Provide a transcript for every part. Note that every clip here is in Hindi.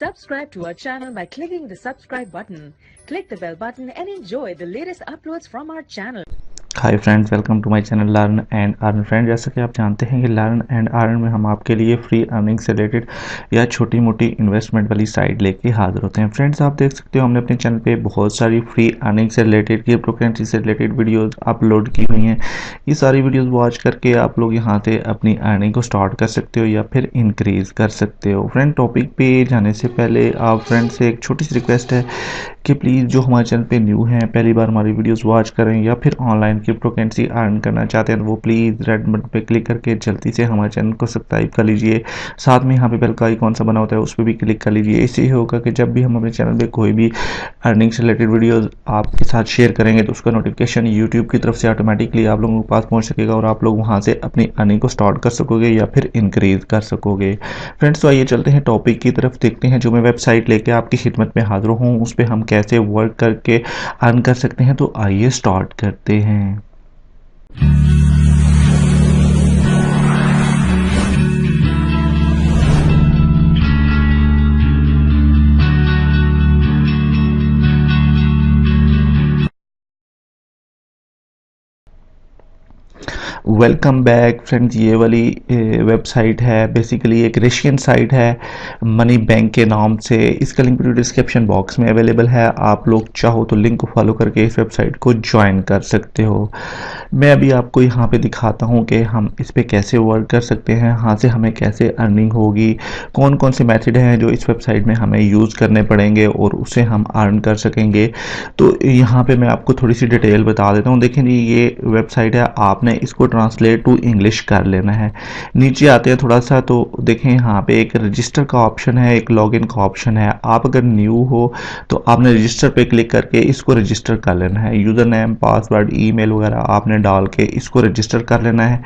Subscribe to our channel by clicking the subscribe button. Click the bell button and enjoy the latest uploads from our channel. Hi friends, welcome to my channel learn and earn. Friend, जैसा कि आप जानते हैं कि लर्न एंड अर्न में हम आपके लिए फ्री अर्निंग से रिलेटेड या छोटी मोटी इन्वेस्टमेंट वाली साइट लेके हाजिर होते हैं। फ्रेंड्स, आप देख सकते हो हमने अपने चैनल पे बहुत सारी फ्री अर्निंग से रिलेटेड, क्रिप्टो करेंसी से रिलेटेड वीडियोस अपलोड की हुई हैं। ये सारी वीडियोस वॉच करके आप लोग यहाँ से अपनी अर्निंग को स्टार्ट कर सकते हो या फिर इंक्रीज़ कर सकते हो। फ्रेंड, टॉपिक पे जाने से पहले आप फ्रेंड से एक छोटी सी रिक्वेस्ट है कि प्लीज़ जो हमारे चैनल पे न्यू हैं, पहली बार हमारी वीडियोस वॉच करें या फिर ऑनलाइन क्रिप्टो करेंसी अर्न करना चाहते हैं, तो वो प्लीज़ रेड बटन पे क्लिक करके जल्दी से हमारे चैनल को सब्सक्राइब कर लीजिए। साथ में यहाँ पे बेल का आइकॉन सा बना होता है, उस पर भी क्लिक कर लीजिए। इससे ही होगा कि जब भी हम अपने चैनल पे कोई भी अर्निंग से रिलेटेड वीडियोज़ आपके साथ शेयर करेंगे तो उसका नोटिफिकेशन यूट्यूब की तरफ से ऑटोमेटिकली आप लोगों के पास पहुँच सकेगा और आप लोग वहाँ से अपनी अर्निंग को स्टार्ट कर सकोगे या फिर इंक्रीज़ कर सकोगे। फ्रेंड्स, तो आइए चलते हैं टॉपिक की तरफ, देखते हैं जो मैं वेबसाइट लेके आपकी खिदमत में हाजिर हूँ उस पर हम कैसे वर्क करके अर्न कर सकते हैं। तो आइए स्टार्ट करते हैं। वेलकम बैक फ्रेंड्स, ये वाली वेबसाइट है बेसिकली एक रशियन साइट है मनी बैंक के नाम से। इसका लिंक वीडियो डिस्क्रिप्शन बॉक्स में अवेलेबल है। आप लोग चाहो तो लिंक को फॉलो करके इस वेबसाइट को ज्वाइन कर सकते हो। मैं अभी आपको यहाँ पे दिखाता हूँ कि हम इस पे कैसे वर्क कर सकते हैं, यहाँ से हमें कैसे अर्निंग होगी, कौन कौन से मेथड हैं जो इस वेबसाइट में हमें यूज़ करने पड़ेंगे और उससे हम अर्न कर सकेंगे। तो यहाँ पे मैं आपको थोड़ी सी डिटेल बता देता हूँ। देखें जी, ये वेबसाइट है, आपने इसको ट्रांसलेट टू इंग्लिश कर लेना है। नीचे आते हैं थोड़ा सा तो देखें यहाँ पे एक रजिस्टर का ऑप्शन है, एक लॉगिन का ऑप्शन है। आप अगर न्यू हो तो आपने रजिस्टर पे क्लिक करके इसको रजिस्टर कर लेना है। यूज़र नेम, पासवर्ड, ईमेल वगैरह आपने डाल के इसको रजिस्टर कर लेना है।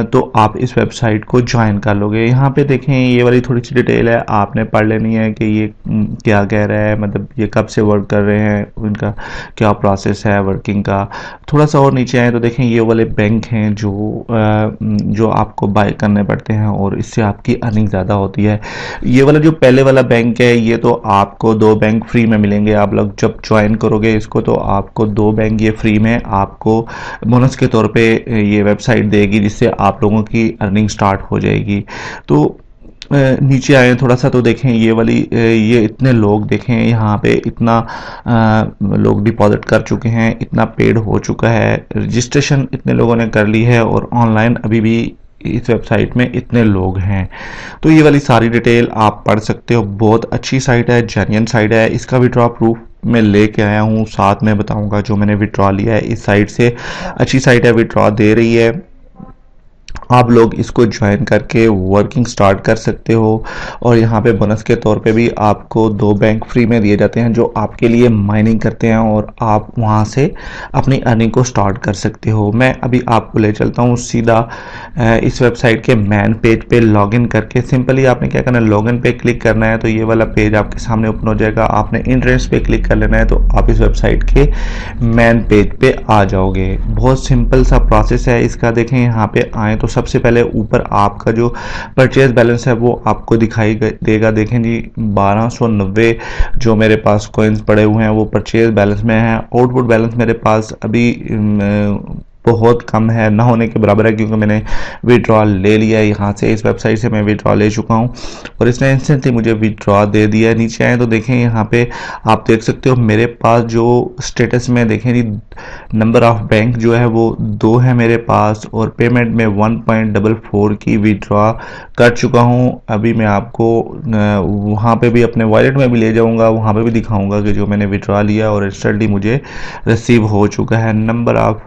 तो आप इस वेबसाइट को ज्वाइन कर लोगे। यहाँ पे देखें ये वाली थोड़ी सी डिटेल है, आपने पढ़ लेनी है कि ये क्या कह रहा है, मतलब ये कब से वर्क कर रहे हैं, उनका क्या प्रोसेस है वर्किंग का। थोड़ा सा और नीचे आए तो देखें ये वाले बैंक हैं जो आपको बाय करने पड़ते हैं और इससे आपकी अर्निंग ज़्यादा होती है। ये वाला जो पहले वाला बैंक है, ये तो आपको 2 बैंक फ्री में मिलेंगे। आप लोग जब ज्वाइन करोगे इसको तो आपको 2 बैंक ये फ्री में आपको बोनस के तौर पे ये वेबसाइट देगी, जिससे आप लोगों की अर्निंग स्टार्ट हो जाएगी। तो नीचे आए थोड़ा सा तो देखें ये वाली ये इतने लोग देखें यहाँ पे इतना लोग डिपॉजिट कर चुके हैं, इतना पेड हो चुका है, रजिस्ट्रेशन इतने लोगों ने कर ली है और ऑनलाइन अभी भी इस वेबसाइट में इतने लोग हैं। तो ये वाली सारी डिटेल आप पढ़ सकते हो। बहुत अच्छी साइट है, जेन्युइन साइट है। इसका विड्रॉ प्रूफ मैं लेके आया हूँ, साथ में बताऊंगा जो मैंने विड्रॉ लिया है इस साइट से। अच्छी साइट है, विड्रॉ दे रही है। आप लोग इसको ज्वाइन करके वर्किंग स्टार्ट कर सकते हो और यहाँ पे बोनस के तौर पे भी आपको 2 बैंक फ्री में दिए जाते हैं जो आपके लिए माइनिंग करते हैं और आप वहाँ से अपनी अर्निंग को स्टार्ट कर सकते हो। मैं अभी आपको ले चलता हूँ सीधा इस वेबसाइट के मेन पेज पे लॉगिन करके। सिंपली आपने क्या करना है, लॉगिन पे क्लिक करना है तो ये वाला पेज आपके सामने ओपन हो जाएगा। आपने इंट्रेंस पे क्लिक कर लेना है तो आप इस वेबसाइट के मेन पेज पे आ जाओगे। बहुत सिंपल सा प्रोसेस है इसका। देखें यहाँ पे आए तो सबसे पहले ऊपर आपका जो परचेज बैलेंस है वो आपको दिखाई देगा। देखें जी, 1290 जो मेरे पास कॉइन्स पड़े हुए हैं वो परचेज बैलेंस में है। आउटपुट बैलेंस मेरे पास अभी बहुत कम है, ना होने के बराबर है, क्योंकि मैंने विड्रॉल ले लिया है यहाँ से। इस वेबसाइट से मैं विड्रॉ ले चुका हूँ और इसने इंस्टेंटली मुझे विड्रॉ दे दिया है। नीचे आए तो देखें यहाँ पे आप देख सकते हो मेरे पास जो स्टेटस में देखें जी, नंबर ऑफ बैंक जो है वो 2 है मेरे पास और पेमेंट में 1.44 की विड्रॉ कर चुका हूँ। अभी मैं आपको वहाँ पे भी अपने वॉलेट में भी ले जाऊँगा, वहाँ पे भी दिखाऊँगा कि जो मैंने विड्रॉ लिया और इंस्टेंटली मुझे रिसीव हो चुका है। नंबर ऑफ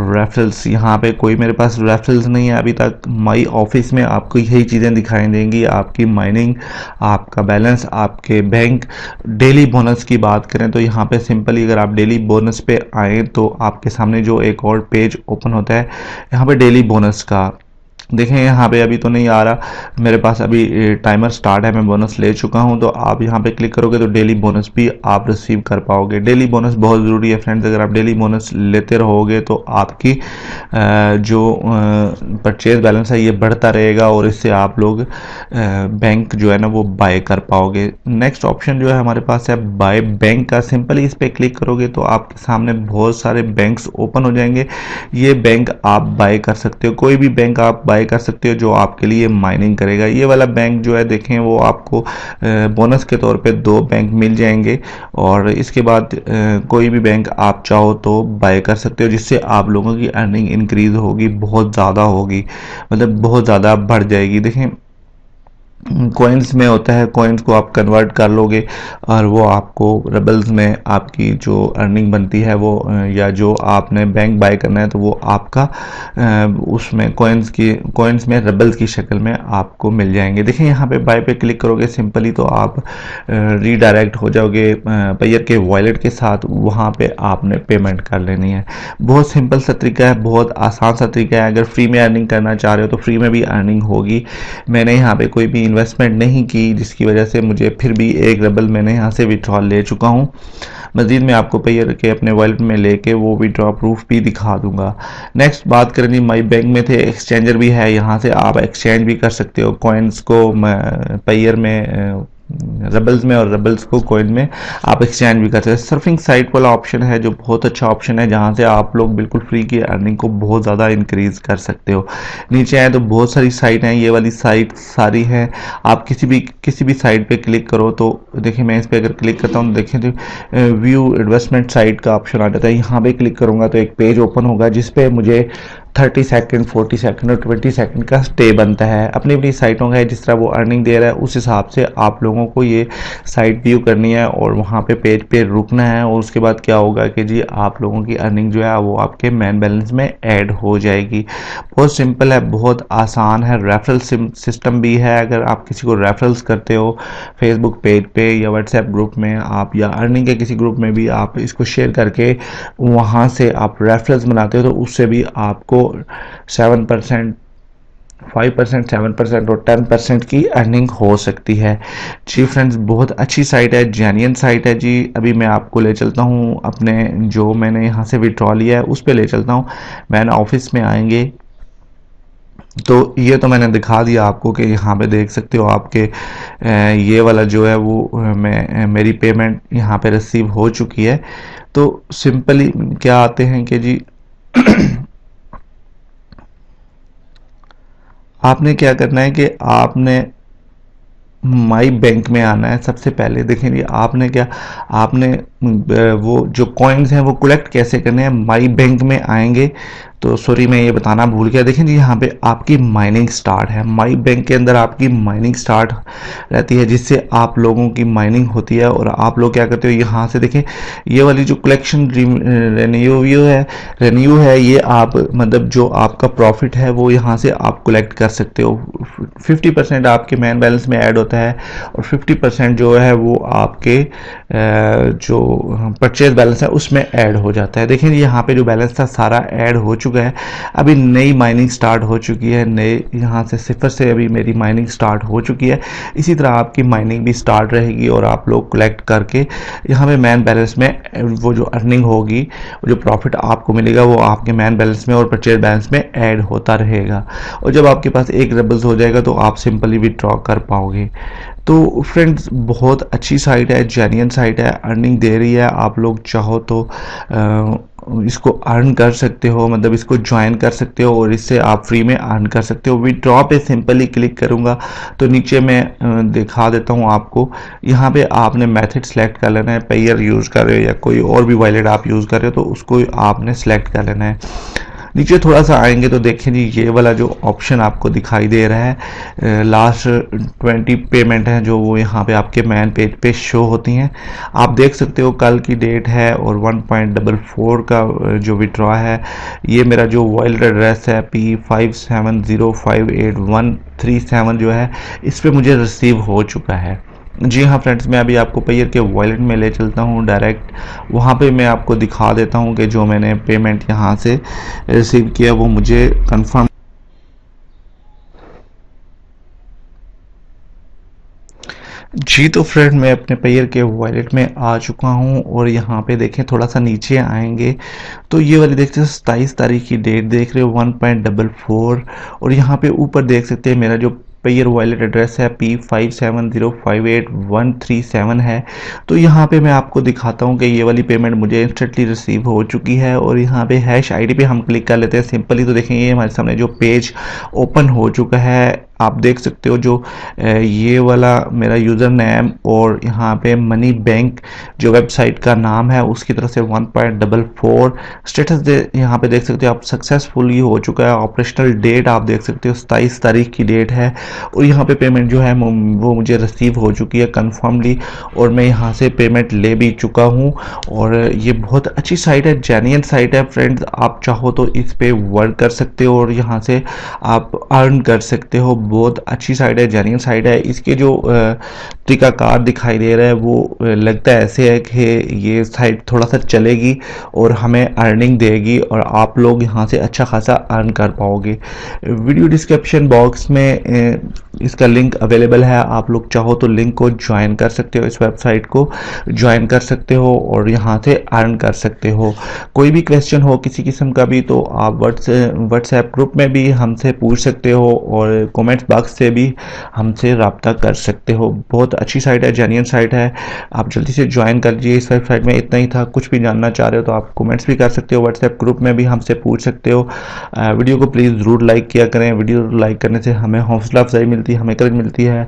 रेफरल्स, यहाँ पे कोई मेरे पास रेफरल्स नहीं है अभी तक। माई ऑफिस में आपको यही चीज़ें दिखाई देंगी, आपकी माइनिंग, आपका बैलेंस, आपके बैंक। डेली बोनस की बात करें तो यहाँ पे सिंपली अगर आप डेली बोनस पे आए तो आपके सामने जो एक और पेज ओपन होता है यहाँ पे डेली बोनस का, देखें यहाँ पे अभी तो नहीं आ रहा, मेरे पास अभी टाइमर स्टार्ट है, मैं बोनस ले चुका हूँ। तो आप यहाँ पे क्लिक करोगे तो डेली बोनस भी आप रिसीव कर पाओगे। डेली बोनस बहुत ज़रूरी है फ्रेंड्स, अगर आप डेली बोनस लेते रहोगे तो आपकी जो परचेज बैलेंस है ये बढ़ता रहेगा और इससे आप लोग बैंक जो है ना वो बाय कर पाओगे। नेक्स्ट ऑप्शन जो है हमारे पास है बाय बैंक का। सिंपली इस पर क्लिक करोगे तो आपके सामने बहुत सारे बैंक्स ओपन हो जाएंगे। ये बैंक आप बाय कर सकते हो, कोई भी बैंक आप बाय कर सकते हो जो आपके लिए माइनिंग करेगा। ये वाला बैंक जो है देखें वो आपको बोनस के तौर पे 2 बैंक मिल जाएंगे और इसके बाद कोई भी बैंक आप चाहो तो बाय कर सकते हो, जिससे आप लोगों की अर्निंग इंक्रीज होगी, बहुत ज़्यादा होगी, मतलब बहुत ज़्यादा बढ़ जाएगी। देखें कॉइन्स में होता है, कॉइन्स को आप कन्वर्ट कर लोगे और वो आपको रेबल्स में आपकी जो अर्निंग बनती है वो या जो आपने बैंक बाय करना है तो वो आपका उसमें कॉइन्स में रेबल्स की शक्ल में आपको मिल जाएंगे। देखिए यहाँ पे बाय पे क्लिक करोगे सिंपली तो आप रीडायरेक्ट हो जाओगे पेयर के वॉलेट के साथ, वहाँ पे आपने पेमेंट कर लेनी है। बहुत सिंपल सा तरीका है, बहुत आसान सा तरीका है। अगर फ्री में अर्निंग करना चाह रहे हो तो फ्री में भी अर्निंग होगी। मैंने यहाँ पे कोई भी इन्वेस्टमेंट नहीं की जिसकी वजह से मुझे फिर भी एक रेबल मैंने यहाँ से विड्रॉल ले चुका हूँ। मजीद मैं आपको पेयर के अपने वॉलेट में लेके वो विड्रॉ प्रूफ भी दिखा दूंगा। नेक्स्ट बात करें जी माई बैंक में थे, एक्सचेंजर भी है, यहाँ से आप एक्सचेंज भी कर सकते हो कॉइन्स को पेयर में रेबल्स में और रेबल्स को कॉइन में आप एक्सचेंज भी कर सकते हैं। सर्फिंग साइट वाला ऑप्शन है जो बहुत अच्छा ऑप्शन है, जहां से आप लोग बिल्कुल फ्री की अर्निंग को बहुत ज़्यादा इंक्रीज कर सकते हो। नीचे आए तो बहुत सारी साइट हैं, ये वाली साइट सारी हैं। आप किसी भी साइट पे क्लिक करो तो देखिए मैं इस पर अगर क्लिक करता हूँ तो देखें तो व्यू इन्वेस्टमेंट साइट का ऑप्शन आ जाता है। यहाँ पे क्लिक करूँगा तो एक पेज ओपन होगा जिसपे मुझे 30 सेकंड, 40 सेकंड और 20 सेकंड का स्टे बनता है। अपनी अपनी साइटों का है, जिस तरह वो अर्निंग दे रहा है उस हिसाब से आप लोगों को ये साइट व्यू करनी है और वहाँ पे पेज पे रुकना है। और उसके बाद क्या होगा कि जी आप लोगों की अर्निंग जो है वो आपके मैन बैलेंस में ऐड हो जाएगी। बहुत सिंपल है, बहुत आसान है। रेफरल सिस्टम भी है, अगर आप किसी को रेफरल्स करते हो फेसबुक पेज पे या व्हाट्सएप ग्रुप में आप या अर्निंग के किसी ग्रुप में भी आप इसको शेयर करके वहाँ से आप रेफरल्स बनाते हो तो उससे भी आपको 7%, 5%, 7% और 10% की अर्निंग हो सकती है। जी फ्रेंड्स बहुत अच्छी साइट है, जेन्युइन साइट है जी। अभी मैं आपको ले चलता हूँ अपने जो मैंने यहाँ से विड्रॉ लिया है उस पर ले चलता हूँ। मैन ऑफिस में आएंगे तो ये तो मैंने दिखा दिया आपको कि यहाँ पे देख सकते हो आपके ये वाला जो है वो मेरी पेमेंट यहाँ पे रिसीव हो चुकी है। तो सिंपली क्या आते हैं कि जी आपने क्या करना है कि आपने माई बैंक में आना है। सबसे पहले देखेंगे आपने वो जो कॉइन्स हैं वो कलेक्ट कैसे करने हैं। माई बैंक में आएंगे तो सॉरी मैं ये बताना भूल गया, देखें जी यहाँ पे आपकी माइनिंग स्टार्ट है। माई बैंक के अंदर आपकी माइनिंग स्टार्ट रहती है जिससे आप लोगों की माइनिंग होती है और आप लोग क्या करते हो यहाँ से देखें ये वाली जो कलेक्शन रेन्यू है ये आप मतलब जो आपका प्रॉफिट है वो यहाँ से आप कलेक्ट कर सकते हो। 50% आपके मैन बैलेंस में ऐड होता है और 50% जो है वो आपके जो परचेज बैलेंस है उसमें ऐड हो जाता है। देखें यहाँ पे जो बैलेंस था सारा ऐड हो चुका है। अभी नई माइनिंग स्टार्ट हो चुकी है, नए यहाँ से 0 से अभी मेरी माइनिंग स्टार्ट हो चुकी है। इसी तरह आपकी माइनिंग भी स्टार्ट रहेगी और आप लोग कलेक्ट करके यहाँ पे मैन बैलेंस में वो जो अर्निंग होगी, वो जो प्रॉफिट आपको मिलेगा वो आपके मैन बैलेंस में और परचेज बैलेंस में ऐड होता रहेगा। और जब आपके पास एक रेबल्स हो जाएगा तो आप सिंपली विड्रॉ कर पाओगे। तो फ्रेंड्स बहुत अच्छी साइट है, जेन्युइन साइट है, अर्निंग दे रही है। आप लोग चाहो तो इसको अर्न कर सकते हो, मतलब इसको ज्वाइन कर सकते हो और इससे आप फ्री में अर्न कर सकते हो। विड्रॉ पे सिंपली क्लिक करूंगा तो नीचे मैं दिखा देता हूं आपको। यहाँ पे आपने मेथड सेलेक्ट कर लेना है, पेयर यूज़ कर रहे हो या कोई और भी वॉलेट आप यूज़ कर रहे हो तो उसको आपने सेलेक्ट कर लेना है। नीचे थोड़ा सा आएंगे तो देखें जी ये वाला जो ऑप्शन आपको दिखाई दे रहा है लास्ट 20 पेमेंट है जो वो यहाँ पे आपके मैन पेज पे शो होती हैं। आप देख सकते हो कल की डेट है और 1.44 का जो विड्रॉ है। ये मेरा जो वॉलेट एड्रेस है P57058137 जो है इस पे मुझे रिसीव हो चुका है। जी हाँ फ्रेंड्स मैं अभी आपको पेयर के वॉलेट में ले चलता हूँ डायरेक्ट, वहाँ पे मैं आपको दिखा देता हूँ कि जो मैंने पेमेंट यहाँ से रिसीव किया वो मुझे कंफर्म जी तो फ्रेंड मैं अपने पेयर के वॉलेट में आ चुका हूँ और यहाँ पे देखें थोड़ा सा नीचे आएंगे तो ये वाली देखते हैं 27 तारीख की डेट देख रहे हो 1.44 और यहाँ पे ऊपर देख सकते हैं मेरा जो पेयर वॉलेट एड्रेस है P57058137 है। तो यहाँ पे मैं आपको दिखाता हूँ कि ये वाली पेमेंट मुझे इंस्टेंटली रिसीव हो चुकी है और यहाँ पे हैश आईडी पे हम क्लिक कर लेते हैं सिंपली। तो देखें ये हमारे सामने जो पेज ओपन हो चुका है, आप देख सकते हो जो ये वाला मेरा यूज़र नेम और यहाँ पे मनी बैंक जो वेबसाइट का नाम है उसकी तरफ से 1.44 स्टेटस दे यहाँ पे देख सकते हो आप सक्सेसफुली हो चुका है। ऑपरेशनल डेट आप देख सकते हो 27 तारीख की डेट है और यहाँ पे पेमेंट जो है वो मुझे रिसीव हो चुकी है कन्फर्मली और मैं यहाँ से पेमेंट ले भी चुका हूँ। और ये बहुत अच्छी साइट है, जेन्युइन साइट है फ्रेंड्स, आप चाहो तो इस पे वर्क कर सकते हो और यहाँ से आप अर्न कर सकते हो। बहुत अच्छी साइट है, जेन्युइन साइट है। इसके जो तरीकाकार दिखाई दे रहा है वो लगता है ऐसे है कि ये साइट थोड़ा सा चलेगी और हमें अर्निंग देगी और आप लोग यहाँ से अच्छा खासा अर्न कर पाओगे। वीडियो डिस्क्रिप्शन बॉक्स में इसका लिंक अवेलेबल है, आप लोग चाहो तो लिंक को ज्वाइन कर सकते हो, इस वेबसाइट को ज्वाइन कर सकते हो और यहाँ से अर्न कर सकते हो। कोई भी क्वेश्चन हो किसी किस्म का भी तो आप व्हाट्सएप ग्रुप में भी हमसे पूछ सकते हो और कमेंट्स बॉक्स से भी हमसे रब्ता कर सकते हो। बहुत अच्छी साइट है, जेन्युइन साइट है, आप जल्दी से ज्वाइन कर लीजिए। इस वेबसाइट में इतना ही था, कुछ भी जानना चाह रहे हो तो आप कमेंट्स भी कर सकते हो, व्हाट्सएप ग्रुप में भी हमसे पूछ सकते हो। वीडियो को प्लीज़ ज़रूर लाइक किया करें, वीडियो लाइक करने से हमें हौसला अफजाई मिलती है, हमें करेज मिलती है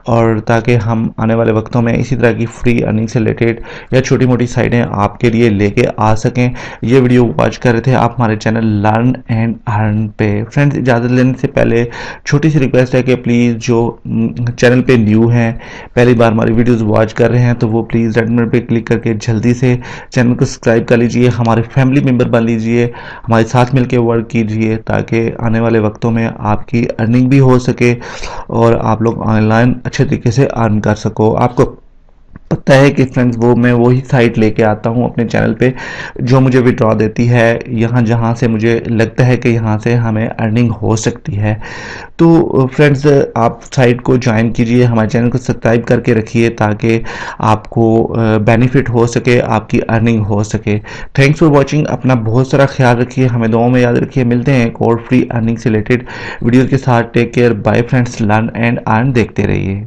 और ताकि हम आने वाले वक्तों में इसी तरह की फ्री अर्निंग से रिलेटेड या छोटी मोटी साइटें आपके लिए लेके आ सकें। ये वीडियो वॉच कर रहे थे आप हमारे चैनल लर्न एंड अर्न पे। फ्रेंड्स इजाज़त लेने से पहले छोटी सी रिक्वेस्ट है कि प्लीज़ जो चैनल पे न्यू हैं, पहली बार हमारी वीडियोस वॉच कर रहे हैं तो वो प्लीज़ रेड बटन पे क्लिक करके जल्दी से चैनल को सब्सक्राइब कर लीजिए, हमारे फैमिली मेम्बर बन लीजिए, हमारे साथ मिलकर वर्क कीजिए ताकि आने वाले वक्तों में आपकी अर्निंग भी हो सके और आप लोग ऑनलाइन अच्छे तरीके से अर्न कर सको। आपको पता है कि फ्रेंड्स वो मैं वही साइट लेके आता हूँ अपने चैनल पे जो मुझे विड्रॉ देती है यहाँ, जहाँ से मुझे लगता है कि यहाँ से हमें अर्निंग हो सकती है। तो फ्रेंड्स आप साइट को ज्वाइन कीजिए, हमारे चैनल को सब्सक्राइब करके रखिए ताकि आपको बेनिफिट हो सके, आपकी अर्निंग हो सके। थैंक्स फॉर वॉचिंग, अपना बहुत सारा ख्याल रखिए, हमें दुआओं में याद रखिए। मिलते हैं एक और फ्री अर्निंग से रिलेटेड वीडियो के साथ। Take care, bye friends, learn and earn देखते रहिए।